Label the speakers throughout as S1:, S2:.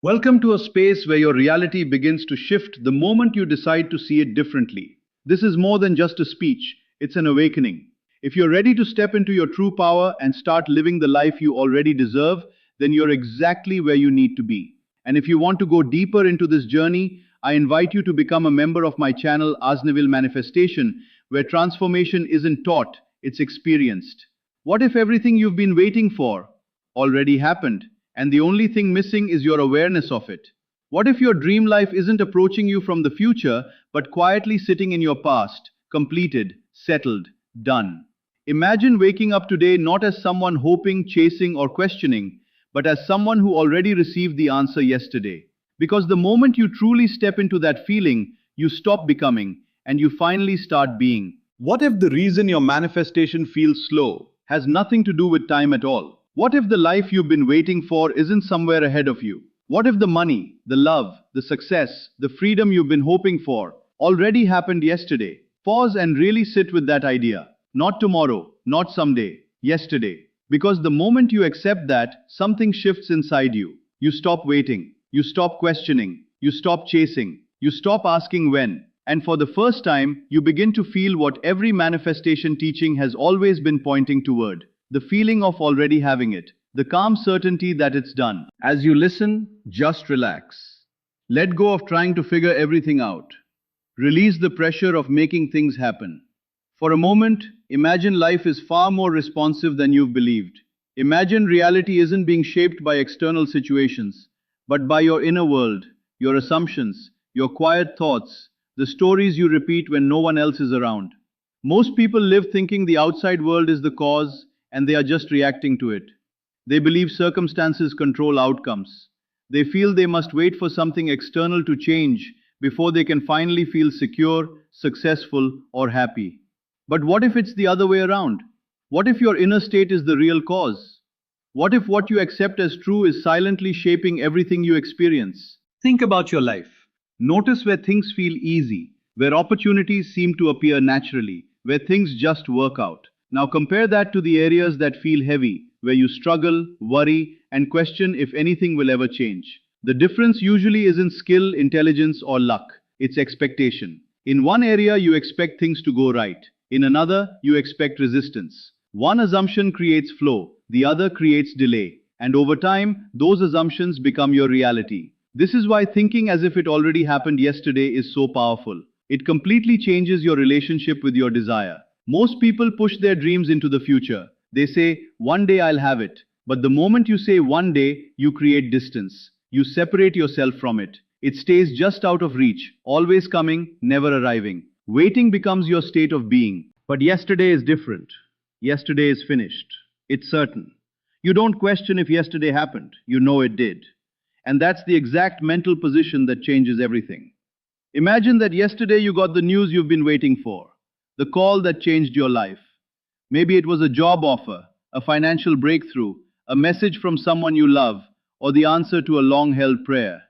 S1: Welcome to a space where your reality begins to shift the moment you decide to see it differently. This is more than just a speech, it's an awakening. If you're ready to step into your true power and start living the life you already deserve, then you're exactly where you need to be. And if you want to go deeper into this journey, I invite you to become a member of my channel Neville Manifestation, where transformation isn't taught, it's experienced. What if everything you've been waiting for already happened, and the only thing missing is your awareness of it? What if your dream life isn't approaching you from the future, but quietly sitting in your past, completed, settled, done? Imagine waking up today not as someone hoping, chasing, or questioning, but as someone who already received the answer yesterday. Because the moment you truly step into that feeling, you stop becoming and you finally start being. What if the reason your manifestation feels slow has nothing to do with time at all? What if the life you've been waiting for isn't somewhere ahead of you? What if the money, the love, the success, the freedom you've been hoping for already happened yesterday? Pause and really sit with that idea. Not tomorrow, not someday, yesterday. Because the moment you accept that, something shifts inside you. You stop waiting, you stop questioning, you stop chasing, you stop asking when. And for the first time, you begin to feel what every manifestation teaching has always been pointing toward. The feeling of already having it. The calm certainty that it's done. As you listen, just relax. Let go of trying to figure everything out. Release the pressure of making things happen. For a moment, imagine life is far more responsive than you've believed. Imagine reality isn't being shaped by external situations, but by your inner world, your assumptions, your quiet thoughts, the stories you repeat when no one else is around. Most people live thinking the outside world is the cause and they are just reacting to it. They believe circumstances control outcomes. They feel they must wait for something external to change before they can finally feel secure, successful, or happy. But what if it's the other way around? What if your inner state is the real cause? What if what you accept as true is silently shaping everything you experience? Think about your life. Notice where things feel easy, where opportunities seem to appear naturally, where things just work out. Now compare that to the areas that feel heavy, where you struggle, worry, and question if anything will ever change. The difference usually isn't skill, intelligence, or luck. It's expectation. In one area, you expect things to go right. In another, you expect resistance. One assumption creates flow, the other creates delay. And over time, those assumptions become your reality. This is why thinking as if it already happened yesterday is so powerful. It completely changes your relationship with your desire. Most people push their dreams into the future. They say, one day I'll have it. But the moment you say one day, you create distance. You separate yourself from it. It stays just out of reach, always coming, never arriving. Waiting becomes your state of being. But yesterday is different. Yesterday is finished. It's certain. You don't question if yesterday happened. You know it did. And that's the exact mental position that changes everything. Imagine that yesterday you got the news you've been waiting for. The call that changed your life. Maybe it was a job offer, a financial breakthrough, a message from someone you love, or the answer to a long-held prayer.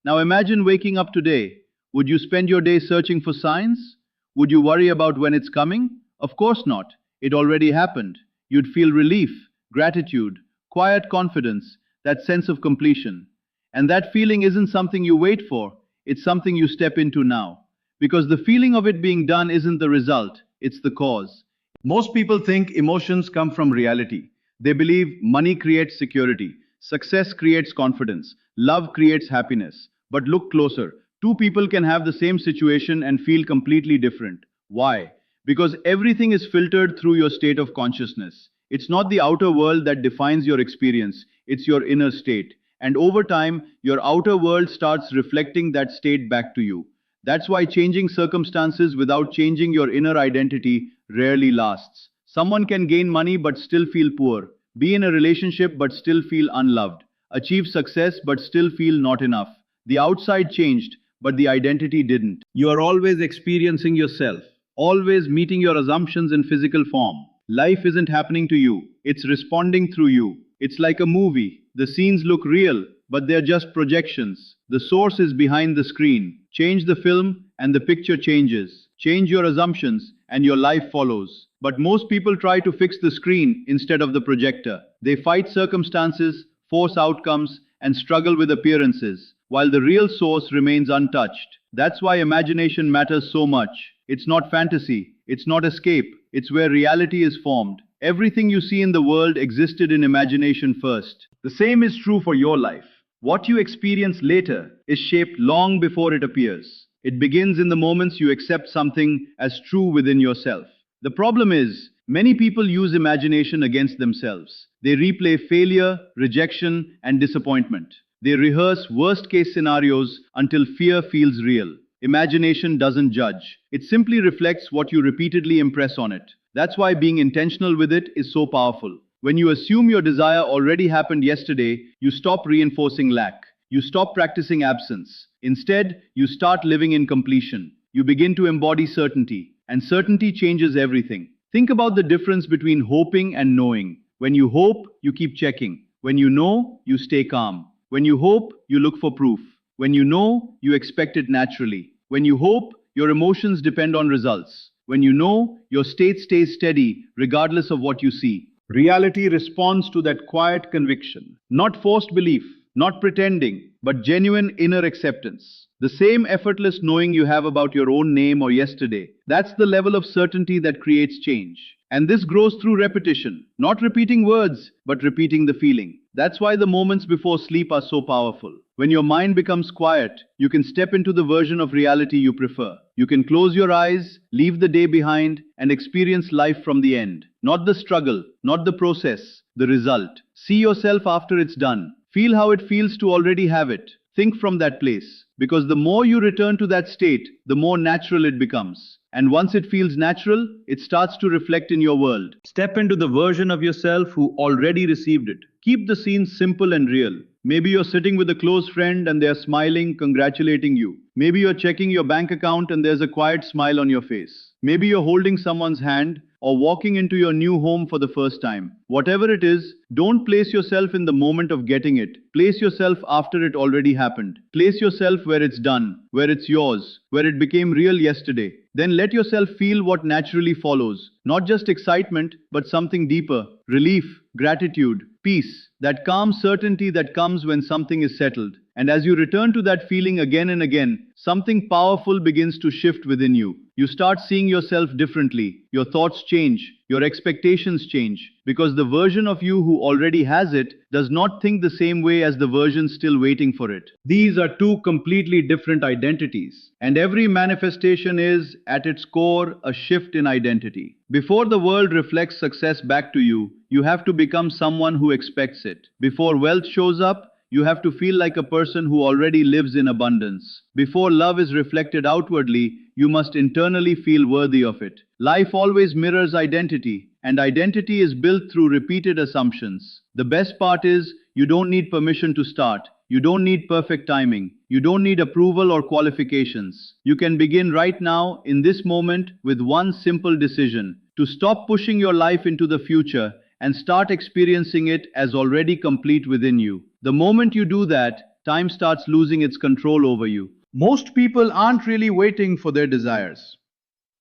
S1: Now imagine waking up today. Would you spend your day searching for signs? Would you worry about when it's coming? Of course not. It already happened. You'd feel relief, gratitude, quiet confidence, that sense of completion. And that feeling isn't something you wait for, it's something you step into now. Because the feeling of it being done isn't the result, it's the cause. Most people think emotions come from reality. They believe money creates security, success creates confidence, love creates happiness. But look closer. Two people can have the same situation and feel completely different. Why? Because everything is filtered through your state of consciousness. It's not the outer world that defines your experience, it's your inner state. And over time, your outer world starts reflecting that state back to you. That's why changing circumstances without changing your inner identity rarely lasts. Someone can gain money but still feel poor, be in a relationship but still feel unloved, achieve success but still feel not enough. The outside changed, but the identity didn't. You are always experiencing yourself, always meeting your assumptions in physical form. Life isn't happening to you, it's responding through you. It's like a movie. The scenes look real, but they're just projections. The source is behind the screen. Change the film and the picture changes. Change your assumptions and your life follows. But most people try to fix the screen instead of the projector. They fight circumstances, force outcomes, and struggle with appearances, while the real source remains untouched. That's why imagination matters so much. It's not fantasy, it's not escape, it's where reality is formed. Everything you see in the world existed in imagination first. The same is true for your life. What you experience later is shaped long before it appears. It begins in the moments you accept something as true within yourself. The problem is, many people use imagination against themselves. They replay failure, rejection, and disappointment. They rehearse worst-case scenarios until fear feels real. Imagination doesn't judge. It simply reflects what you repeatedly impress on it. That's why being intentional with it is so powerful. When you assume your desire already happened yesterday, you stop reinforcing lack. You stop practicing absence. Instead, you start living in completion. You begin to embody certainty, and certainty changes everything. Think about the difference between hoping and knowing. When you hope, you keep checking. When you know, you stay calm. When you hope, you look for proof. When you know, you expect it naturally. When you hope, your emotions depend on results. When you know, your state stays steady regardless of what you see. Reality responds to that quiet conviction. Not forced belief, not pretending, but genuine inner acceptance. The same effortless knowing you have about your own name or yesterday. That's the level of certainty that creates change. And this grows through repetition, not repeating words, but repeating the feeling. That's why the moments before sleep are so powerful. When your mind becomes quiet, you can step into the version of reality you prefer. You can close your eyes, leave the day behind, and experience life from the end. Not the struggle, not the process, the result. See yourself after it's done. Feel how it feels to already have it. Think from that place. Because the more you return to that state, the more natural it becomes. And once it feels natural, it starts to reflect in your world. Step into the version of yourself who already received it. Keep the scene simple and real. Maybe you're sitting with a close friend and they're smiling, congratulating you. Maybe you're checking your bank account and there's a quiet smile on your face. Maybe you're holding someone's hand or walking into your new home for the first time. Whatever it is, don't place yourself in the moment of getting it. Place yourself after it already happened. Place yourself where it's done, where it's yours, where it became real yesterday. Then let yourself feel what naturally follows. Not just excitement, but something deeper. Relief, gratitude, peace. That calm certainty that comes when something is settled. And as you return to that feeling again and again, something powerful begins to shift within you. You start seeing yourself differently. Your thoughts change. Your expectations change. Because the version of you who already has it does not think the same way as the version still waiting for it. These are two completely different identities. And every manifestation is, at its core, a shift in identity. Before the world reflects success back to you, you have to become someone who expects it. Before wealth shows up, you have to feel like a person who already lives in abundance. Before love is reflected outwardly, you must internally feel worthy of it. Life always mirrors identity, and identity is built through repeated assumptions. The best part is, you don't need permission to start. You don't need perfect timing. You don't need approval or qualifications. You can begin right now, in this moment, with one simple decision: to stop pushing your life into the future and start experiencing it as already complete within you. The moment you do that, time starts losing its control over you. Most people aren't really waiting for their desires.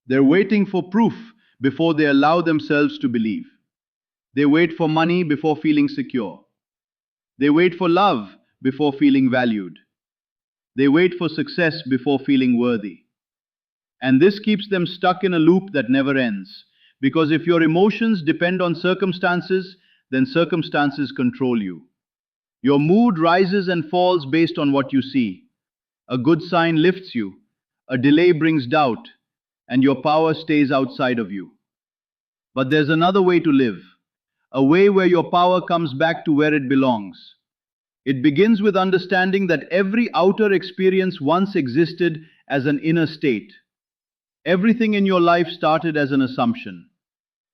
S1: They're waiting for proof before they allow themselves to believe. They wait for money before feeling secure. They wait for love before feeling valued. They wait for success before feeling worthy. And this keeps them stuck in a loop that never ends. Because if your emotions depend on circumstances, then circumstances control you. Your mood rises and falls based on what you see. A good sign lifts you, a delay brings doubt, and your power stays outside of you. But there's another way to live, a way where your power comes back to where it belongs. It begins with understanding that every outer experience once existed as an inner state. Everything in your life started as an assumption.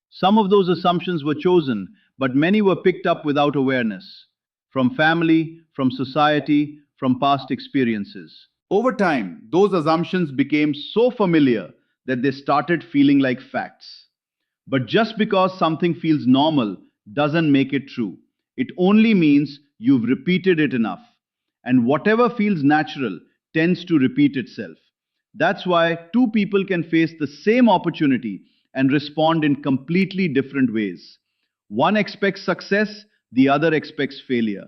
S1: Some of those assumptions were chosen, but many were picked up without awareness. From family, from society, from past experiences. Over time, those assumptions became so familiar that they started feeling like facts. But just because something feels normal doesn't make it true. It only means you've repeated it enough. And whatever feels natural tends to repeat itself. That's why two people can face the same opportunity and respond in completely different ways. One expects success, the other expects failure.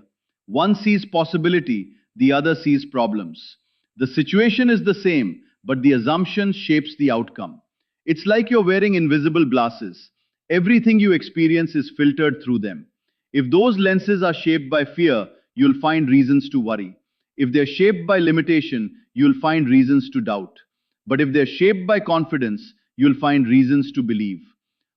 S1: One sees possibility, the other sees problems. The situation is the same, but the assumption shapes the outcome. It's like you're wearing invisible glasses. Everything you experience is filtered through them. If those lenses are shaped by fear, you'll find reasons to worry. If they're shaped by limitation, you'll find reasons to doubt. But if they're shaped by confidence, you'll find reasons to believe.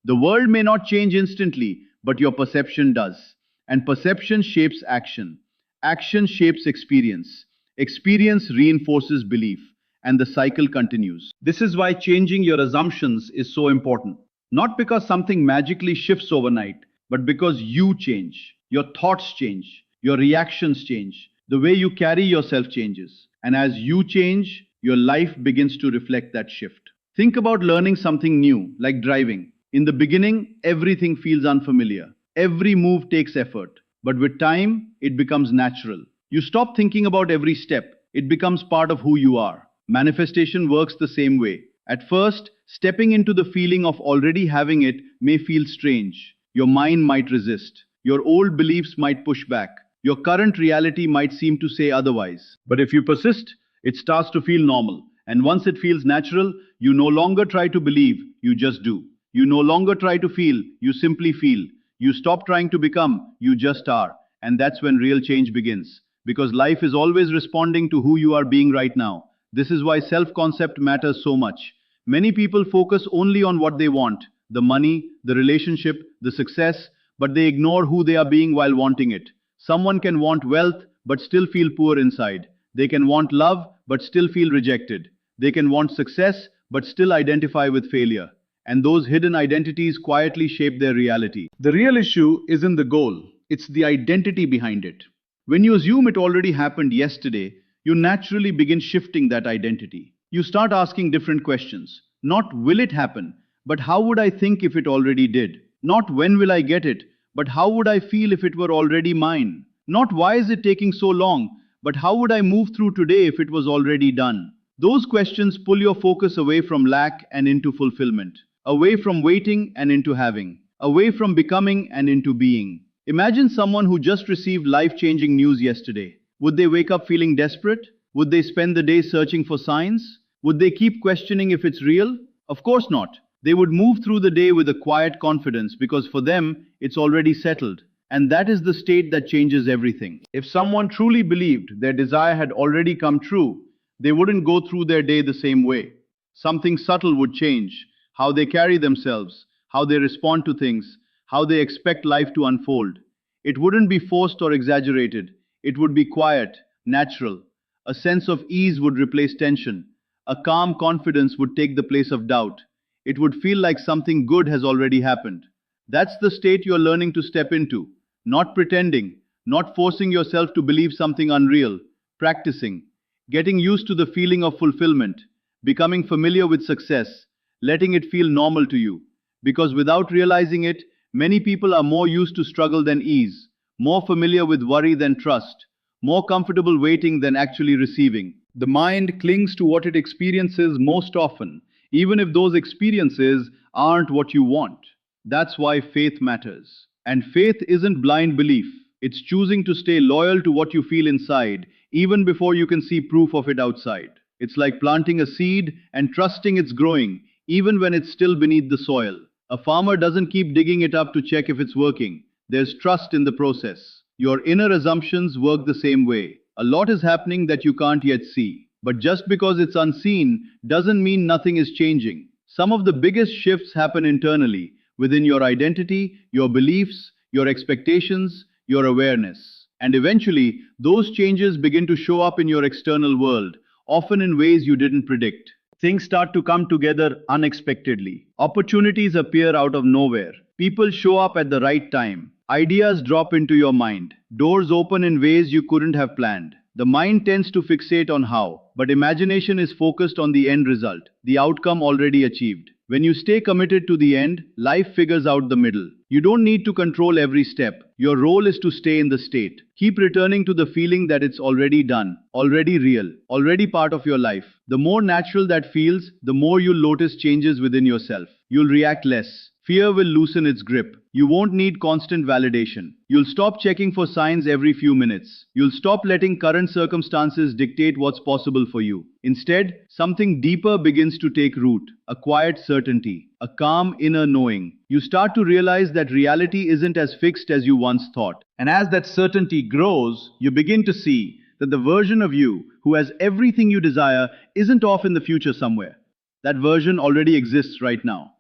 S1: The world may not change instantly, but your perception does. And perception shapes action. Action shapes experience. Experience reinforces belief. And the cycle continues. This is why changing your assumptions is so important. Not because something magically shifts overnight, but because you change. Your thoughts change. Your reactions change. The way you carry yourself changes. And as you change, your life begins to reflect that shift. Think about learning something new, like driving. In the beginning, everything feels unfamiliar. Every move takes effort. But with time, it becomes natural. You stop thinking about every step. It becomes part of who you are. Manifestation works the same way. At first, stepping into the feeling of already having it may feel strange. Your mind might resist. Your old beliefs might push back. Your current reality might seem to say otherwise. But if you persist, it starts to feel normal. And once it feels natural, you no longer try to believe, you just do. You no longer try to feel, you simply feel. You stop trying to become, you just are. And that's when real change begins. Because life is always responding to who you are being right now. This is why self-concept matters so much. Many people focus only on what they want, the money, the relationship, the success, but they ignore who they are being while wanting it. Someone can want wealth but still feel poor inside. They can want love but still feel rejected. They can want success but still identify with failure. And those hidden identities quietly shape their reality. The real issue isn't the goal, it's the identity behind it. When you assume it already happened yesterday, you naturally begin shifting that identity. You start asking different questions. Not will it happen, but how would I think if it already did? Not when will I get it, but how would I feel if it were already mine? Not why is it taking so long, but how would I move through today if it was already done? Those questions pull your focus away from lack and into fulfillment, away from waiting and into having, away from becoming and into being. Imagine someone who just received life-changing news yesterday. Would they wake up feeling desperate? Would they spend the day searching for signs? Would they keep questioning if it's real? Of course not. They would move through the day with a quiet confidence because for them, it's already settled. And that is the state that changes everything. If someone truly believed their desire had already come true, they wouldn't go through their day the same way. Something subtle would change. How they carry themselves, how they respond to things, how they expect life to unfold. It wouldn't be forced or exaggerated. It would be quiet, natural. A sense of ease would replace tension. A calm confidence would take the place of doubt. It would feel like something good has already happened. That's the state you're learning to step into. Not pretending, not forcing yourself to believe something unreal. Practicing, getting used to the feeling of fulfillment, becoming familiar with success, letting it feel normal to you. Because without realizing it, many people are more used to struggle than ease, more familiar with worry than trust, more comfortable waiting than actually receiving. The mind clings to what it experiences most often, even if those experiences aren't what you want. That's why faith matters. And faith isn't blind belief. It's choosing to stay loyal to what you feel inside, even before you can see proof of it outside. It's like planting a seed and trusting it's growing, even when it's still beneath the soil. A farmer doesn't keep digging it up to check if it's working. There's trust in the process. Your inner assumptions work the same way. A lot is happening that you can't yet see. But just because it's unseen doesn't mean nothing is changing. Some of the biggest shifts happen internally, within your identity, your beliefs, your expectations, your awareness. And eventually, those changes begin to show up in your external world, often in ways you didn't predict. Things start to come together unexpectedly. Opportunities appear out of nowhere. People show up at the right time. Ideas drop into your mind. Doors open in ways you couldn't have planned. The mind tends to fixate on how, but imagination is focused on the end result, the outcome already achieved. When you stay committed to the end, life figures out the middle. You don't need to control every step. Your role is to stay in the state. Keep returning to the feeling that it's already done, already real, already part of your life. The more natural that feels, the more you'll notice changes within yourself. You'll react less. Fear will loosen its grip. You won't need constant validation. You'll stop checking for signs every few minutes. You'll stop letting current circumstances dictate what's possible for you. Instead, something deeper begins to take root, a quiet certainty, a calm inner knowing. You start to realize that reality isn't as fixed as you once thought. And as that certainty grows, you begin to see that the version of you who has everything you desire isn't off in the future somewhere. That version already exists right now.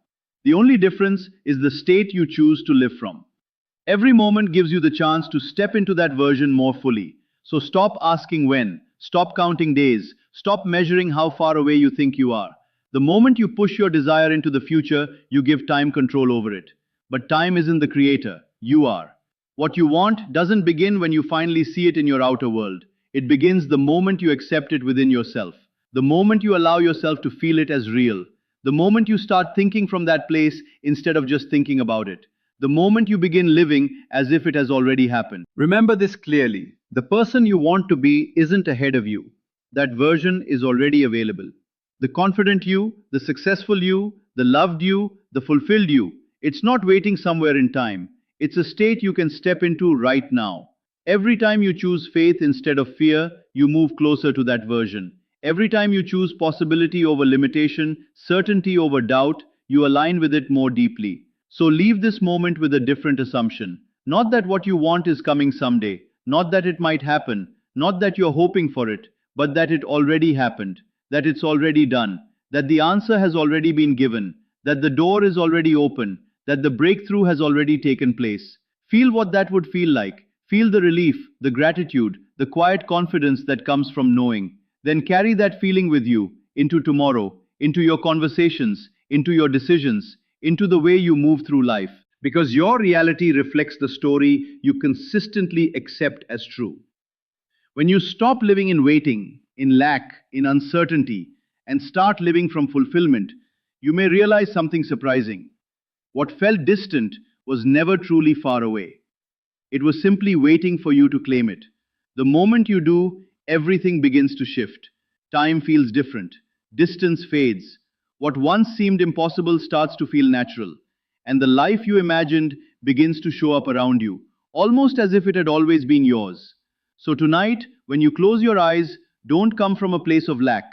S1: The only difference is the state you choose to live from. Every moment gives you the chance to step into that version more fully. So stop asking when, stop counting days, stop measuring how far away you think you are. The moment you push your desire into the future, you give time control over it. But time isn't the creator, you are. What you want doesn't begin when you finally see it in your outer world. It begins the moment you accept it within yourself. The moment you allow yourself to feel it as real. The moment you start thinking from that place instead of just thinking about it. The moment you begin living as if it has already happened. Remember this clearly. The person you want to be isn't ahead of you. That version is already available. The confident you, the successful you, the loved you, the fulfilled you. It's not waiting somewhere in time. It's a state you can step into right now. Every time you choose faith instead of fear, you move closer to that version. Every time you choose possibility over limitation, certainty over doubt, you align with it more deeply. So leave this moment with a different assumption. Not that what you want is coming someday, not that it might happen, not that you're hoping for it, but that it already happened, that it's already done, that the answer has already been given, that the door is already open, that the breakthrough has already taken place. Feel what that would feel like. Feel the relief, the gratitude, the quiet confidence that comes from knowing. Then carry that feeling with you into tomorrow, into your conversations, into your decisions, into the way you move through life. Because your reality reflects the story you consistently accept as true. When you stop living in waiting, in lack, in uncertainty, and start living from fulfillment, you may realize something surprising. What felt distant was never truly far away. It was simply waiting for you to claim it. The moment you do, everything begins to shift. Time feels different. Distance fades. What once seemed impossible starts to feel natural. And the life you imagined begins to show up around you, almost as if it had always been yours. So tonight, when you close your eyes, don't come from a place of lack.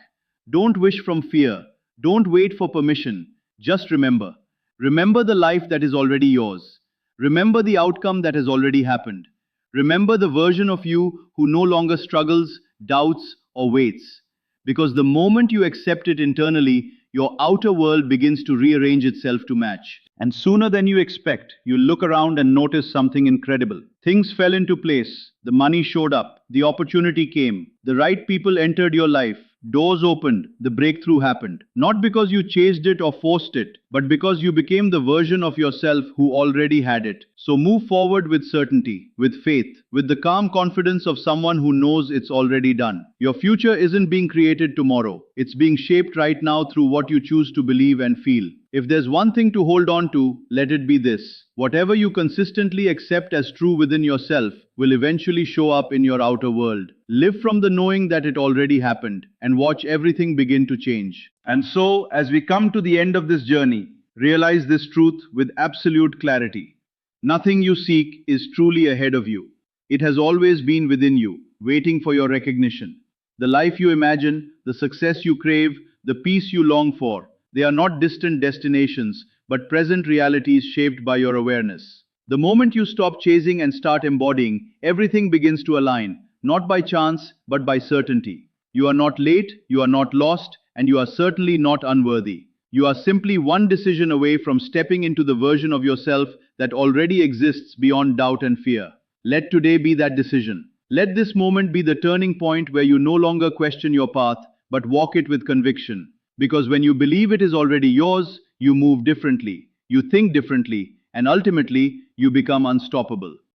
S1: Don't wish from fear. Don't wait for permission. Just remember. Remember the life that is already yours. Remember the outcome that has already happened. Remember the version of you who no longer struggles, doubts, or waits. Because the moment you accept it internally, your outer world begins to rearrange itself to match. And sooner than you expect, you look around and notice something incredible. Things fell into place. The money showed up. The opportunity came. The right people entered your life. Doors opened, the breakthrough happened. Not because you chased it or forced it, but because you became the version of yourself who already had it. So move forward with certainty, with faith, with the calm confidence of someone who knows it's already done. Your future isn't being created tomorrow. It's being shaped right now through what you choose to believe and feel. If there's one thing to hold on to, let it be this. Whatever you consistently accept as true within yourself will eventually show up in your outer world. Live from the knowing that it already happened and watch everything begin to change. And so, as we come to the end of this journey, realize this truth with absolute clarity. Nothing you seek is truly ahead of you. It has always been within you, waiting for your recognition. The life you imagine, the success you crave, the peace you long for, they are not distant destinations, but present realities shaped by your awareness. The moment you stop chasing and start embodying, everything begins to align, not by chance, but by certainty. You are not late, you are not lost, and you are certainly not unworthy. You are simply one decision away from stepping into the version of yourself that already exists beyond doubt and fear. Let today be that decision. Let this moment be the turning point where you no longer question your path, but walk it with conviction. Because when you believe it is already yours, you move differently, you think differently, and ultimately, you become unstoppable.